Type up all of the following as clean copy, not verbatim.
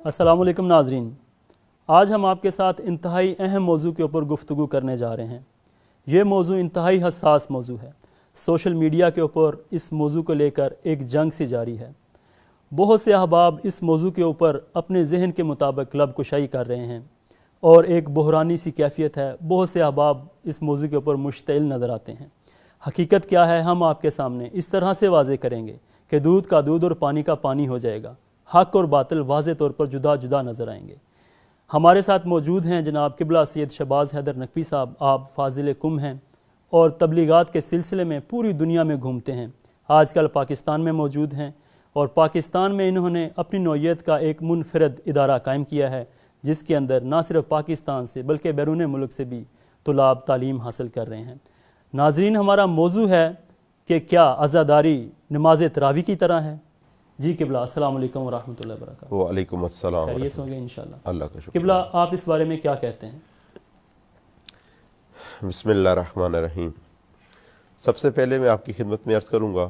السلام علیکم ناظرین، آج ہم آپ کے ساتھ انتہائی اہم موضوع کے اوپر گفتگو کرنے جا رہے ہیں۔ یہ موضوع انتہائی حساس موضوع ہے۔ سوشل میڈیا کے اوپر اس موضوع کو لے کر ایک جنگ سی جاری ہے۔ بہت سے احباب اس موضوع کے اوپر اپنے ذہن کے مطابق لب کشائی کر رہے ہیں اور ایک بحرانی سی کیفیت ہے۔ بہت سے احباب اس موضوع کے اوپر مشتعل نظر آتے ہیں۔ حقیقت کیا ہے ہم آپ کے سامنے اس طرح سے واضح کریں گے کہ دودھ کا دودھ اور پانی کا پانی ہو جائے گا۔ حق اور باطل واضح طور پر جدا جدا نظر آئیں گے۔ ہمارے ساتھ موجود ہیں جناب قبلہ سید شہباز حیدر نقوی صاحب۔ آپ فاضل قم ہیں اور تبلیغات کے سلسلے میں پوری دنیا میں گھومتے ہیں۔ آج کل پاکستان میں موجود ہیں اور پاکستان میں انہوں نے اپنی نوعیت کا ایک منفرد ادارہ قائم کیا ہے، جس کے اندر نہ صرف پاکستان سے بلکہ بیرون ملک سے بھی طلاب تعلیم حاصل کر رہے ہیں۔ ناظرین، ہمارا موضوع ہے کہ کیا عزاداری نماز تراویح کی طرح ہے؟ جی قبلہ، السلام علیکم ورحمۃ اللہ وبرکاتہ۔ وعلیکم السلام۔ خیریت ہوں گے انشاءاللہ؟ اللہ کا شکر۔ قبلہ، آپ اس بارے میں کیا کہتے ہیں؟ بسم اللہ الرحمن الرحیم۔ سب سے پہلے میں آپ کی خدمت میں عرض کروں گا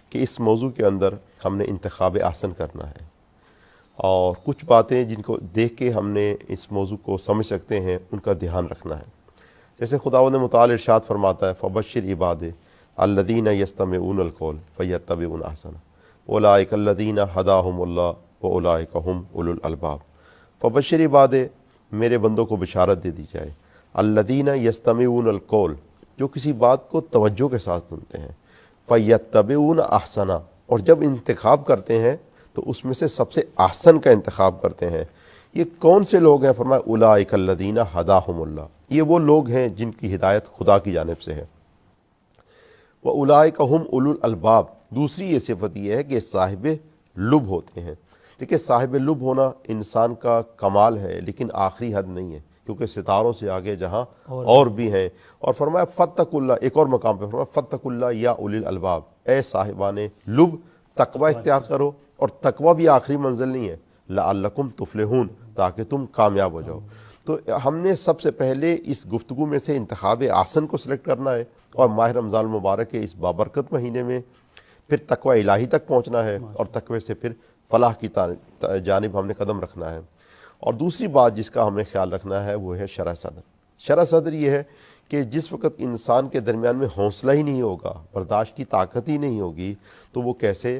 کہ اس موضوع کے اندر ہم نے انتخاب احسن کرنا ہے، اور کچھ باتیں جن کو دیکھ کے ہم نے اس موضوع کو سمجھ سکتے ہیں ان کا دھیان رکھنا ہے۔ جیسے خداوند متعال ارشاد فرماتا ہے، فبشر عباد الذین یستمعون القول فیتبعون احسنہ اولئک الذین ھداھم اللہ واولئک ھم اولو الالباب۔ فبشر عباد، میرے بندوں کو بشارت دے دی جائے، الذین یستمعون القول، جو کسی بات کو توجہ کے ساتھ سنتے ہیں، فیتبعون احسنہ، اور جب انتخاب کرتے ہیں تو اس میں سے سب سے احسن کا انتخاب کرتے ہیں۔ یہ کون سے لوگ ہیں؟ فرمایا اولئک الذین ھداھم اللہ، یہ وہ لوگ ہیں جن کی ہدایت خدا کی جانب سے ہے۔ وَأُولَئِكَ هُمْ أُولُو الْأَلْبَابِ، دوسری یہ صفت یہ ہے کہ صاحب لب ہوتے ہیں۔ دیکھیں، صاحب لب ہونا انسان کا کمال ہے، لیکن آخری حد نہیں ہے، کیونکہ ستاروں سے آگے جہاں اور بھی ہیں۔ اور فرمایا فَاتَّقُوا اللَّهَ، ایک اور مقام پہ فرمایا فَاتَّقُوا اللَّهَ یا اولی الالباب، اے صاحبان لب تقوی اختیار کرو، اور تقوی بھی آخری منزل نہیں ہے، لعلکم تفلحون، تاکہ تم کامیاب ہو جاؤ۔ تو ہم نے سب سے پہلے اس گفتگو میں سے انتخاب احسن کو سلیکٹ کرنا ہے، اور ماہ رمضان المبارک کے اس بابرکت مہینے میں پھر تقوی الہی تک پہنچنا ہے، اور تقوی سے پھر فلاح کی جانب ہم نے قدم رکھنا ہے۔ اور دوسری بات جس کا ہمیں خیال رکھنا ہے وہ ہے شرح صدر۔ شرح صدر یہ ہے کہ جس وقت انسان کے درمیان میں حوصلہ ہی نہیں ہوگا، برداشت کی طاقت ہی نہیں ہوگی، تو وہ کیسے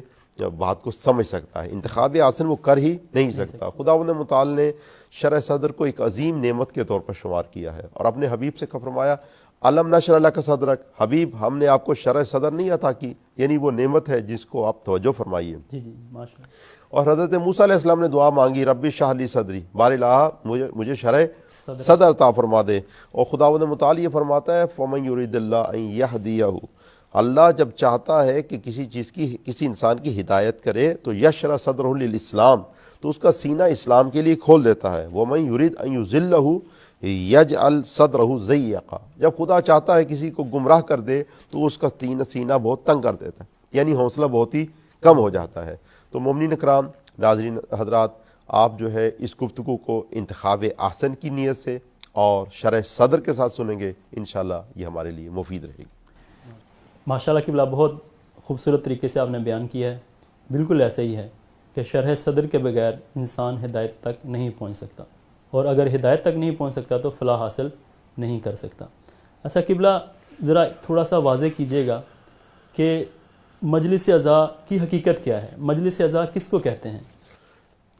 بات کو سمجھ سکتا ہے؟ انتخاب احسن وہ کر ہی نہیں سکتا۔ خداوند متعال نے شرح صدر کو ایک عظیم نعمت کے طور پر شمار کیا ہے، اور اپنے حبیب سے فرمایا علم نشرح لک صدرک، حبیب ہم نے آپ کو شرح صدر نہیں عطا کی، یعنی وہ نعمت ہے جس کو آپ توجہ فرمائیے۔ جی جی، ماشاءاللہ۔ اور حضرت موسیٰ علیہ السلام نے دعا مانگی، رب اشرح لی صدری، بار الہ مجھے شرح صدر عطا فرما دے۔ اور خداوند متعال یہ فرماتا ہے فمن یرید اللہ ان یہدیہ، اللہ جب چاہتا ہے کہ کسی انسان کی ہدایت کرے تو یشرح صدرہ للاسلام، تو اس کا سینہ اسلام کے لیے کھول دیتا ہے۔ ومن یرید ان یضلہ یجعل صدرہ ضیقا، جب خدا چاہتا ہے کسی کو گمراہ کر دے تو اس کا سینہ بہت تنگ کر دیتا ہے، یعنی حوصلہ بہت ہی کم ہو جاتا ہے۔ تو مومنین اکرام، ناظرین حضرات، آپ جو ہے اس گفتگو کو انتخاب احسن کی نیت سے اور شرح صدر کے ساتھ سنیں گے، انشاءاللہ یہ ہمارے لیے مفید رہے گی۔ ماشاءاللہ قبلہ، بہت خوبصورت طریقے سے آپ نے بیان کیا ہے۔ بالکل ایسا ہی ہے کہ شرح صدر کے بغیر انسان ہدایت تک نہیں پہنچ سکتا، اور اگر ہدایت تک نہیں پہنچ سکتا تو فلاح حاصل نہیں کر سکتا۔ اچھا قبلہ، ذرا تھوڑا سا واضح کیجیے گا کہ مجلس عزا کی حقیقت کیا ہے؟ مجلس عزا کس کو کہتے ہیں؟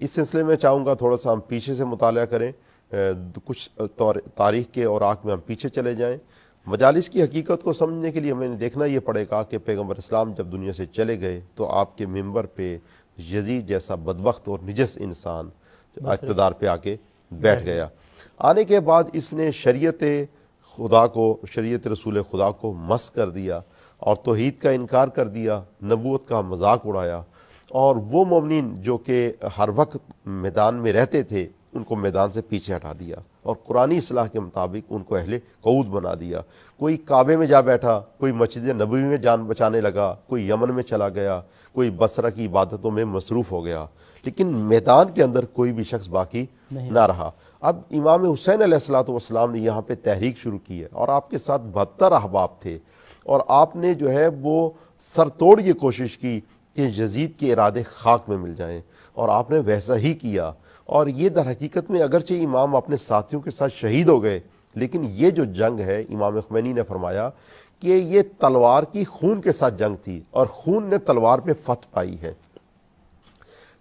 اس سلسلے میں چاہوں گا تھوڑا سا ہم پیچھے سے مطالعہ کریں، کچھ تاریخ کے اوراق میں ہم پیچھے چلے جائیں۔ مجالس کی حقیقت کو سمجھنے کے لیے ہمیں دیکھنا یہ پڑے گا کہ پیغمبر اسلام جب دنیا سے چلے گئے تو آپ کے ممبر پہ یزید جیسا بدبخت اور نجس انسان اقتدار پہ آ کے بیٹھ گیا۔ آنے کے بعد اس نے شریعت خدا کو، شریعت رسول خدا کو مسخ کر دیا، اور توحید کا انکار کر دیا، نبوت کا مذاق اڑایا، اور وہ مومنین جو کہ ہر وقت میدان میں رہتے تھے ان کو میدان سے پیچھے ہٹا دیا، اور قرآنی اصلاح کے مطابق ان کو اہل قعود بنا دیا۔ کوئی کعبے میں جا بیٹھا، کوئی مسجد نبوی میں جان بچانے لگا، کوئی یمن میں چلا گیا، کوئی بصرہ کی عبادتوں میں مصروف ہو گیا، لیکن میدان کے اندر کوئی بھی شخص باقی نہ رہا۔ اب امام حسین علیہ السلام نے یہاں پہ تحریک شروع کی ہے، اور آپ کے ساتھ 72 احباب تھے، اور آپ نے جو ہے وہ سر توڑ یہ کوشش کی کہ یزید کے ارادے خاک میں مل جائیں، اور آپ نے ویسا ہی کیا۔ اور یہ در حقیقت میں اگرچہ امام اپنے ساتھیوں کے ساتھ شہید ہو گئے، لیکن یہ جو جنگ ہے امام خمینی نے فرمایا کہ یہ تلوار کی خون کے ساتھ جنگ تھی اور خون نے تلوار پہ فتح پائی ہے۔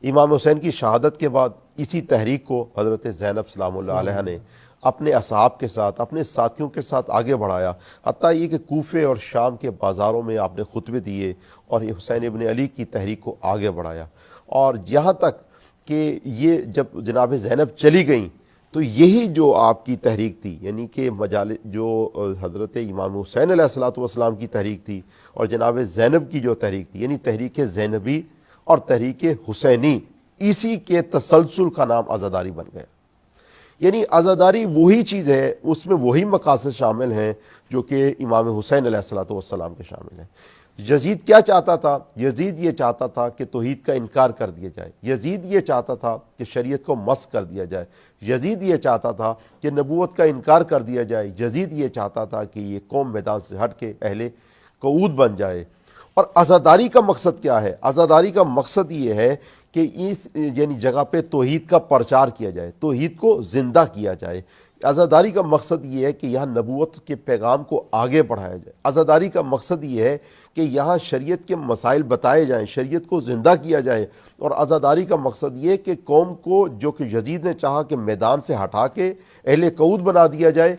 امام حسین کی شہادت کے بعد اسی تحریک کو حضرت زینب سلام اللہ علیہ نے اپنے اصحاب کے ساتھ، اپنے ساتھیوں کے ساتھ آگے بڑھایا، حتیٰ یہ کہ کوفے اور شام کے بازاروں میں آپ نے خطبے دیے اور یہ حسین ابن علی کی تحریک کو آگے بڑھایا، اور یہاں تک کہ یہ جب جناب زینب چلی گئیں تو یہی جو آپ کی تحریک تھی، یعنی کہ جو حضرت امام حسین علیہ الصلوۃ والسلام کی تحریک تھی اور جناب زینب کی جو تحریک تھی، یعنی تحریک زینبی اور تحریک حسینی، اسی کے تسلسل کا نام عزاداری بن گیا۔ یعنی عزاداری وہی چیز ہے، اس میں وہی مقاصد شامل ہیں جو کہ امام حسین علیہ الصلوۃ والسلام کے شامل ہیں۔ یزید کیا چاہتا تھا؟ یزید یہ چاہتا تھا کہ توحید کا انکار کر دیا جائے، یزید یہ چاہتا تھا کہ شریعت کو مسخ کر دیا جائے، یزید یہ چاہتا تھا کہ نبوت کا انکار کر دیا جائے، یزید یہ چاہتا تھا کہ یہ قوم میدان سے ہٹ کے اہل قعود بن جائے۔ اور عزاداری کا مقصد کیا ہے؟ عزاداری کا مقصد یہ ہے کہ اس یعنی جگہ پہ توحید کا پرچار کیا جائے، توحید کو زندہ کیا جائے۔ عزاداری کا مقصد یہ ہے کہ یہاں نبوت کے پیغام کو آگے بڑھایا جائے۔ عزاداری کا مقصد یہ ہے کہ یہاں شریعت کے مسائل بتائے جائیں، شریعت کو زندہ کیا جائے۔ اور عزاداری کا مقصد یہ ہے کہ قوم کو جو کہ یزید نے چاہا کہ میدان سے ہٹا کے اہل قعود بنا دیا جائے،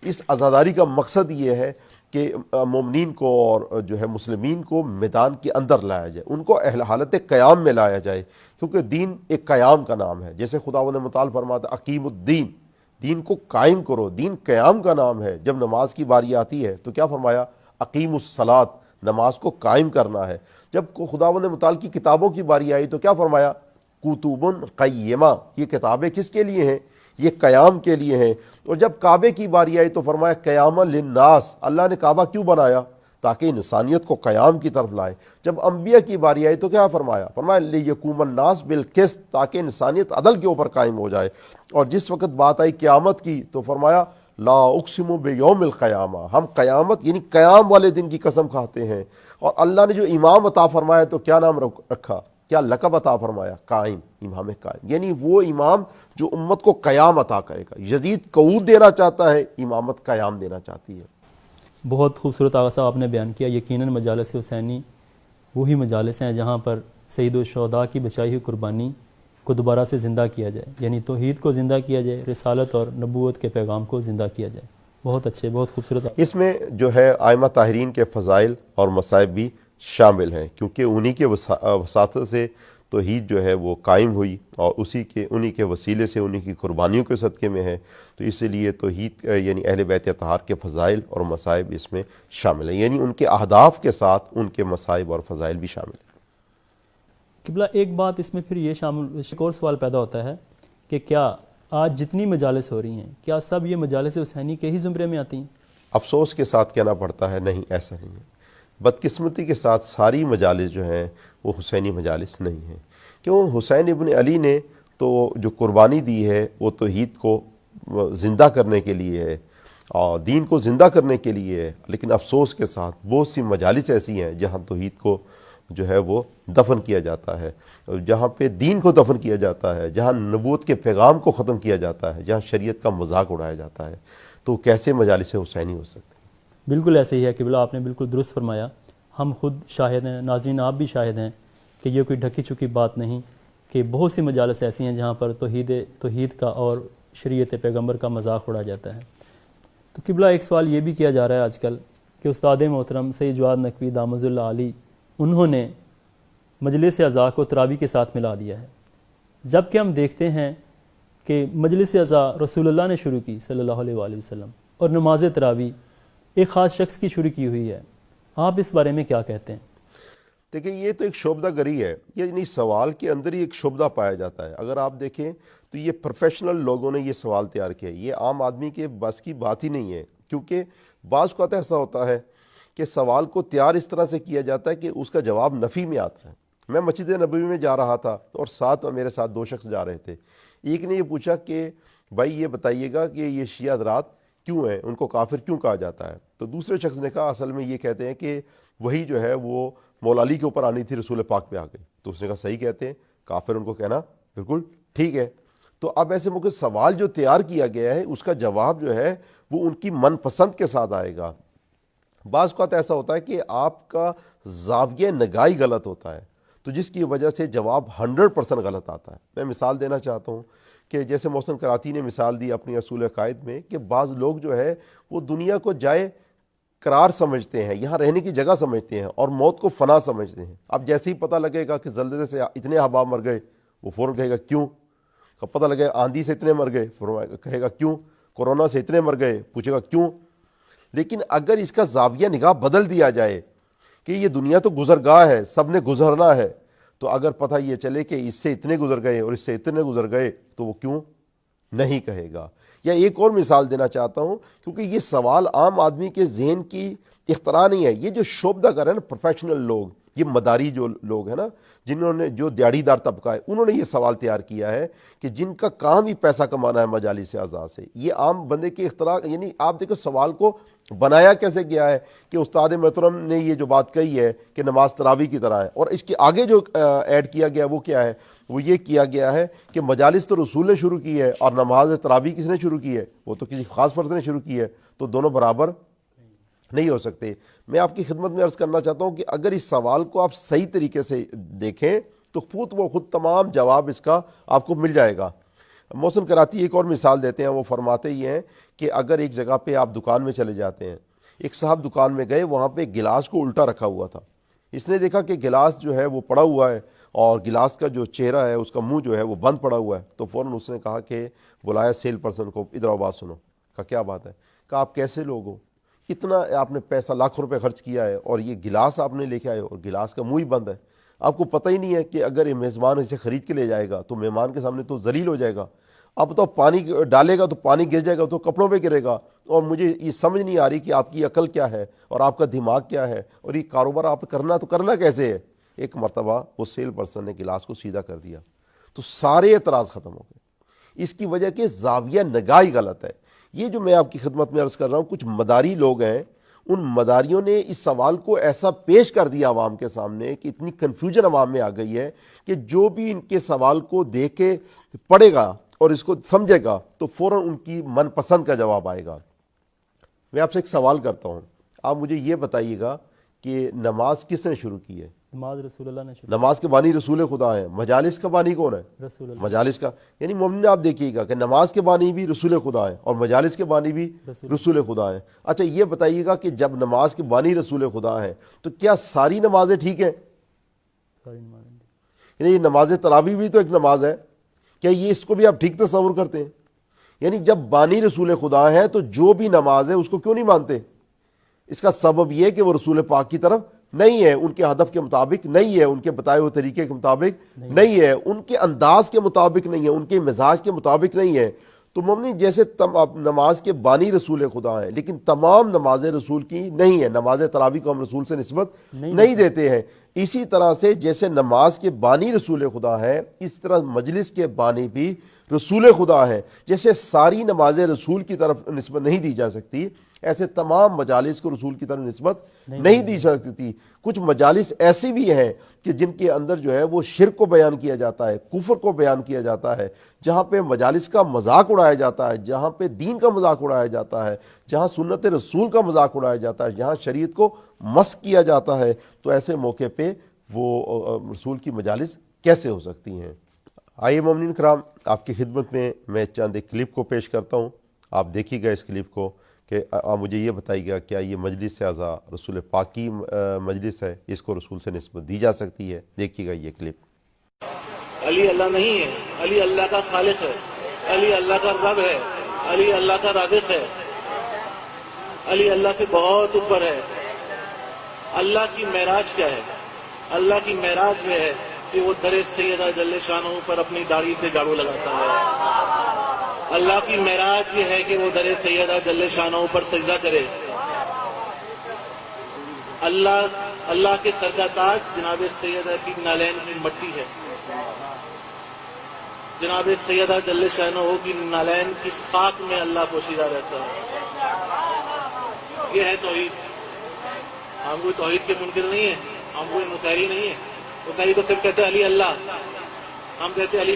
اس عزاداری کا مقصد یہ ہے کہ مومنین کو اور جو ہے مسلمین کو میدان کے اندر لایا جائے، ان کو اہل حالت قیام میں لایا جائے، کیونکہ دین ایک قیام کا نام ہے۔ جیسے خداوند متعال فرماتا ہے اقیم الدین، دین کو قائم کرو، دین قیام کا نام ہے۔ جب نماز کی باری آتی ہے تو کیا فرمایا؟ اقیم الصلاۃ، نماز کو قائم کرنا ہے۔ جب خداوند متعال کی کتابوں کی باری آئی تو کیا فرمایا؟ کتب قیمہ، یہ کتابیں کس کے لیے ہیں؟ یہ قیام کے لیے ہیں۔ اور جب کعبے کی باری آئی تو فرمایا قیام للناس، اللہ نے کعبہ کیوں بنایا؟ تاکہ انسانیت کو قیام کی طرف لائے۔ جب انبیاء کی باری آئی تو کیا فرمایا؟ فرمایا لیقوم الناس بالقسط، تاکہ انسانیت عدل کے اوپر قائم ہو جائے۔ اور جس وقت بات آئی قیامت کی تو فرمایا لا اقسم بیوم القیامہ، ہم قیامت یعنی قیام والے دن کی قسم کھاتے ہیں۔ اور اللہ نے جو امام عطا فرمایا تو کیا نام رکھا؟ کیا لقب عطا فرمایا؟ قائم، امام قائم، یعنی وہ امام جو امت کو قیام عطا کرے گا۔ یزید قعود دینا چاہتا ہے، امامت قیام دینا چاہتی ہے۔ بہت خوبصورت آغا صاحب آپ نے بیان کیا۔ یقیناً مجالس حسینی وہی مجالس ہیں جہاں پر سید الشہداء کی بچائی ہوئی قربانی کو دوبارہ سے زندہ کیا جائے، یعنی توحید کو زندہ کیا جائے، رسالت اور نبوت کے پیغام کو زندہ کیا جائے۔ بہت اچھے، بہت خوبصورت۔ اس میں جو ہے ائمہ طاہرین کے فضائل اور مصائب بھی شامل ہیں، کیونکہ انہی کے وساطت سے توحید جو ہے وہ قائم ہوئی اور انہی کے وسیلے سے، انہی کی قربانیوں کے صدقے میں ہے۔ تو اس لیے توحید یعنی اہل بیت اطہار کے فضائل اور مصائب اس میں شامل ہیں، یعنی ان کے اہداف کے ساتھ ان کے مصائب اور فضائل بھی شامل ہیں۔ قبلہ ایک بات اس میں پھر یہ شامل، ایک اور سوال پیدا ہوتا ہے کہ کیا آج جتنی مجالس ہو رہی ہیں کیا سب یہ مجالس حسینی کے ہی زمرے میں آتی ہیں؟ افسوس کے ساتھ کہنا پڑتا ہے نہیں، ایسا نہیں ہے۔ بدقسمتی کے ساتھ ساری مجالس جو ہیں وہ حسینی مجالس نہیں ہیں، کیوں؟ حسین ابن علی نے تو جو قربانی دی ہے وہ توحید کو زندہ کرنے کے لیے ہے اور دین کو زندہ کرنے کے لیے ہے، لیکن افسوس کے ساتھ بہت سی مجالس ایسی ہیں جہاں توحید کو جو ہے وہ دفن کیا جاتا ہے، جہاں پہ دین کو دفن کیا جاتا ہے، جہاں نبوت کے پیغام کو ختم کیا جاتا ہے، جہاں شریعت کا مذاق اڑایا جاتا ہے، تو کیسے مجالس حسینی ہو سکتے ہیں؟ بالکل ایسے ہی ہے قبلہ، آپ نے بالکل درست فرمایا۔ ہم خود شاہد ہیں، ناظرین آپ بھی شاہد ہیں کہ یہ کوئی ڈھکی چکی بات نہیں کہ بہت سی مجالس ایسی ہیں جہاں پر توحید کا اور شریعت پیغمبر کا مذاق اڑایا جاتا ہے۔ تو قبلہ ایک سوال یہ بھی کیا جا رہا ہے آج کل کہ استاد محترم سید جواد نقوی دامت اللہ علی انہوں نے مجلس اعزاء کو تراویح کے ساتھ ملا دیا ہے، جبکہ ہم دیکھتے ہیں کہ مجلس اعزاء رسول اللہ نے شروع کی صلی اللہ علیہ وآلہ وسلم، اور نماز تراویح ایک خاص شخص کی شروع کی ہوئی ہے۔ آپ اس بارے میں کیا کہتے ہیں؟ دیکھیں یہ تو ایک شعبدہ گری ہے، یعنی سوال کے اندر ہی ایک شعبدہ پایا جاتا ہے۔ اگر آپ دیکھیں تو یہ پروفیشنل لوگوں نے یہ سوال تیار کیا ہے، یہ عام آدمی کے بس کی بات ہی نہیں ہے، کیونکہ بعض کا ایسا ہوتا ہے کہ سوال کو تیار اس طرح سے کیا جاتا ہے کہ اس کا جواب نفی میں آتا ہے۔ میں مسجد نبوی میں جا رہا تھا اور میرے ساتھ دو شخص جا رہے تھے۔ ایک نے یہ پوچھا کہ بھائی یہ بتائیے گا کہ یہ شیعہ حضرات کیوں ہیں، ان کو کافر کیوں کہا جاتا ہے؟ تو دوسرے شخص نے کہا اصل میں یہ کہتے ہیں کہ وہی جو ہے وہ مولا علی کے اوپر آنی تھی، رسول پاک پہ آ گئی۔ تو اس نے کہا صحیح کہتے ہیں، کافر ان کو کہنا بالکل ٹھیک ہے۔ تو اب ایسے موقع سوال جو تیار کیا گیا ہے اس کا جواب جو ہے وہ ان کی من پسند کے ساتھ آئے گا۔ بعض اوقات ایسا ہوتا ہے کہ آپ کا زاویہ نگاہی غلط ہوتا ہے، تو جس کی وجہ سے جواب 100% غلط آتا ہے۔ میں مثال دینا چاہتا ہوں کہ جیسے محسن کراتی نے مثال دی اپنی اصول عقائد میں کہ بعض لوگ جو ہے وہ دنیا کو جائے قرار سمجھتے ہیں، یہاں رہنے کی جگہ سمجھتے ہیں، اور موت کو فنا سمجھتے ہیں۔ اب جیسے ہی پتہ لگے گا کہ زلزلے سے اتنے احباب مر گئے، وہ فوراً کہے گا کیوں؟ پتہ لگے آندھی سے اتنے مر گئے، فوراً کہے گا کیوں؟ کورونا سے اتنے مر گئے، پوچھے گا کیوں؟ لیکن اگر اس کا زاویہ نگاہ بدل دیا جائے کہ یہ دنیا تو گزرگاہ ہے، سب نے گزرنا ہے، تو اگر پتہ یہ چلے کہ اس سے اتنے گزر گئے اور اس سے اتنے گزر گئے تو وہ کیوں نہیں کہے گا۔ یا ایک اور مثال دینا چاہتا ہوں، کیونکہ یہ سوال عام آدمی کے ذہن کی اختراع نہیں ہے، یہ جو شعبدہ گر ہے نا، پروفیشنل لوگ، یہ مداری جو لوگ ہیں نا، جنہوں نے جو دیہڑی دار طبقہ ہے، انہوں نے یہ سوال تیار کیا ہے کہ جن کا کام ہی پیسہ کمانا ہے مجالس اعضاء سے۔ یہ عام بندے کی اختراع، یعنی آپ دیکھو سوال کو بنایا کیسے گیا ہے کہ استاد محترم نے یہ جو بات کہی ہے کہ نماز تراویح کی طرح ہے، اور اس کے آگے جو ایڈ کیا گیا وہ کیا ہے؟ وہ یہ کیا گیا ہے کہ مجالس تو رسول نے شروع کی ہے اور نماز تراویح کس نے شروع کی ہے؟ وہ تو کسی خاص فرد نے شروع کی ہے، تو دونوں برابر نہیں ہو سکتے۔ میں آپ کی خدمت میں عرض کرنا چاہتا ہوں کہ اگر اس سوال کو آپ صحیح طریقے سے دیکھیں تو خود تمام جواب اس کا آپ کو مل جائے گا۔ محسن کراتی ایک اور مثال دیتے ہیں، وہ فرماتے ہی ہیں کہ اگر ایک جگہ پہ آپ دکان میں چلے جاتے ہیں، ایک صاحب دکان میں گئے، وہاں پہ گلاس کو الٹا رکھا ہوا تھا، اس نے دیکھا کہ گلاس جو ہے وہ پڑا ہوا ہے اور گلاس کا جو چہرہ ہے، اس کا منہ جو ہے وہ بند پڑا ہوا ہے، تو فوراً اس نے کہا کہ بلایا سیل پرسن کو، ادھر آؤ بات سنو۔ کہا کیا بات ہے؟ کہا آپ کیسے لوگ ہو، اتنا آپ نے پیسہ لاکھوں روپے خرچ کیا ہے اور یہ گلاس آپ نے لے کے آئے اور گلاس کا منہ ہی بند ہے، آپ کو پتہ ہی نہیں ہے کہ اگر یہ میزبان اسے خرید کے لے جائے گا تو مہمان کے سامنے تو ذلیل ہو جائے گا، اب بتاؤ پانی ڈالے گا تو پانی گر جائے گا تو کپڑوں پہ گرے گا، اور مجھے یہ سمجھ نہیں آ رہی کہ آپ کی عقل کیا ہے اور آپ کا دماغ کیا ہے، اور یہ کاروبار آپ کرنا کیسے ہے؟ ایک مرتبہ وہ سیل پرسن نے گلاس کو سیدھا کر دیا تو سارے اعتراض ختم ہو گئے۔ اس کی وجہ کہ زاویہ نگاہی غلط ہے۔ یہ جو میں آپ کی خدمت میں عرض کر رہا ہوں، کچھ مداری لوگ ہیں، ان مداریوں نے اس سوال کو ایسا پیش کر دیا عوام کے سامنے کہ اتنی کنفیوژن عوام میں آ گئی ہے کہ جو بھی ان کے سوال کو دیکھ کے پڑھے گا اور اس کو سمجھے گا تو فوراً ان کی من پسند کا جواب آئے گا۔ میں آپ سے ایک سوال کرتا ہوں، آپ مجھے یہ بتائیے گا کہ نماز کس نے شروع کی ہے؟ نماز رسول اللہ نے شروع، نماز کے بانی رسول خدا ہیں۔ مجالس کا بانی کون ہے؟ رسول اللہ۔ مجالس کا، یعنی مومن آپ دیکھیے گا کہ نماز کے بانی بھی رسول خدا ہیں اور مجالس کے بانی بھی رسول خدا ہیں۔ اچھا یہ بتائیے گا کہ جب نماز کے بانی رسول خدا ہیں تو کیا ساری نمازیں ٹھیک ہیں؟ ساری نمازیں، یعنی یہ نماز تراویح بھی تو ایک نماز ہے، کیا یہ اس کو بھی آپ ٹھیک تصور کرتے ہیں؟ یعنی جب بانی رسول خدا ہے تو جو بھی نماز ہے اس کو کیوں نہیں مانتے؟ اس کا سبب یہ کہ وہ رسول پاک کی طرف نہیں ہے، ان کے ہدف کے مطابق نہیں ہے، ان کے بتائے ہوئے طریقے کے مطابق نہیں ہے، ان کے انداز کے مطابق نہیں ہے، ان کے مزاج کے مطابق نہیں ہے۔ تو مومن جیسے نماز کے بانی رسول خدا ہیں لیکن تمام نمازیں رسول کی نہیں ہے، نماز تراویح کو ہم رسول سے نسبت نہیں دیتے ہیں۔ اسی طرح سے جیسے نماز کے بانی رسول خدا ہیں، اس طرح مجلس کے بانی بھی رسول خدا ہیں۔ جیسے ساری نمازیں رسول کی طرف نسبت نہیں دی جا سکتی، ایسے تمام مجالس کو رسول کی طرف نسبت نہیں دی جا سکتی۔ کچھ مجالس ایسی بھی ہیں کہ جن کے اندر جو ہے وہ شرک کو بیان کیا جاتا ہے، کفر کو بیان کیا جاتا ہے، جہاں پہ مجالس کا مذاق اڑایا جاتا ہے، جہاں پہ دین کا مذاق اڑایا جاتا ہے، جہاں سنت رسول کا مذاق اڑایا جاتا ہے، جہاں شریعت کو مسخ کیا جاتا ہے، تو ایسے موقع پہ وہ رسول کی مجالس کیسے ہو سکتی ہیں؟ آئیے مومنین کرام، آپ کی خدمت میں چند ایک کلپ کو پیش کرتا ہوں، آپ دیکھیے گا اس کلپ کو کہ آپ مجھے یہ بتائیے گا کیا یہ مجلس اعضاء رسول پاک کی مجلس ہے، اس کو رسول سے نسبت دی جا سکتی ہے؟ دیکھیے گا یہ کلپ۔ علی اللہ نہیں ہے، علی اللہ کا خالق ہے، علی اللہ کا رب ہے، علی اللہ کا رازق ہے، علی اللہ سے بہت اوپر ہے۔ اللہ کی معراج کیا ہے؟ اللہ کی معراج یہ ہے کہ وہ در سیدہ جل شانہ پر اپنی داڑھی سے جھاڑو لگاتا ہے۔ اللہ کی معراج یہ ہے کہ وہ در سیدہ جل شانہ پر سجدہ کرے۔ اللہ کے سر کا تاج جناب سیدہ کی نالین کی مٹی ہے، جناب سیدہ جل شانہ کی نالین کی خاک میں اللہ پوشیدہ رہتا ہے۔ یہ ہے توحید۔ ہم کوئی توحید کے منکر نہیں ہیں، ہم کوئی نصیری نہیں ہیں۔ نصیری تو صرف کہتے ہیں علی اللہ، ہم کہتے ہیں علی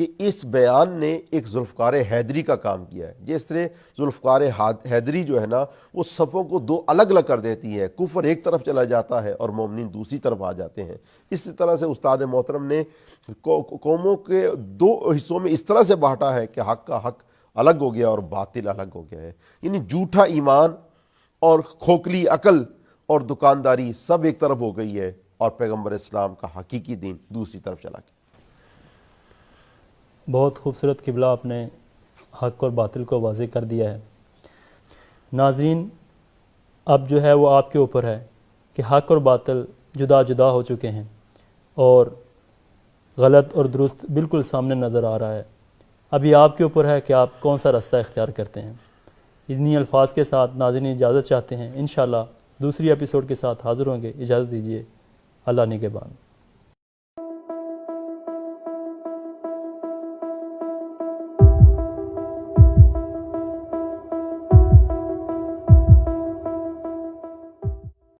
کہ اس بیان نے ایک ذوالفقار حیدری کا کام کیا ہے. جس طرح ذوالفقار حیدری جو ہے نا وہ صفوں کو دو الگ الگ کر دیتی ہے, کفر ایک طرف چلا جاتا ہے اور مومنین دوسری طرف آ جاتے ہیں. اسی طرح سے استاد محترم نے قوموں کے دو حصوں میں اس طرح سے بانٹا ہے کہ حق کا حق الگ ہو گیا اور باطل الگ ہو گیا ہے. یعنی جھوٹا ایمان اور کھوکھلی عقل اور دکانداری سب ایک طرف ہو گئی ہے اور پیغمبر اسلام کا حقیقی دین دوسری طرف چلا گیا. بہت خوبصورت قبلہ آپ نے حق اور باطل کو واضح کر دیا ہے. ناظرین اب جو ہے وہ آپ کے اوپر ہے کہ حق اور باطل جدا جدا ہو چکے ہیں اور غلط اور درست بالکل سامنے نظر آ رہا ہے. ابھی آپ کے اوپر ہے کہ آپ کون سا رستہ اختیار کرتے ہیں. اتنی الفاظ کے ساتھ ناظرین اجازت چاہتے ہیں. انشاءاللہ دوسری ایپیسوڈ کے ساتھ حاضر ہوں گے. اجازت دیجیے. اللہ نگہبان.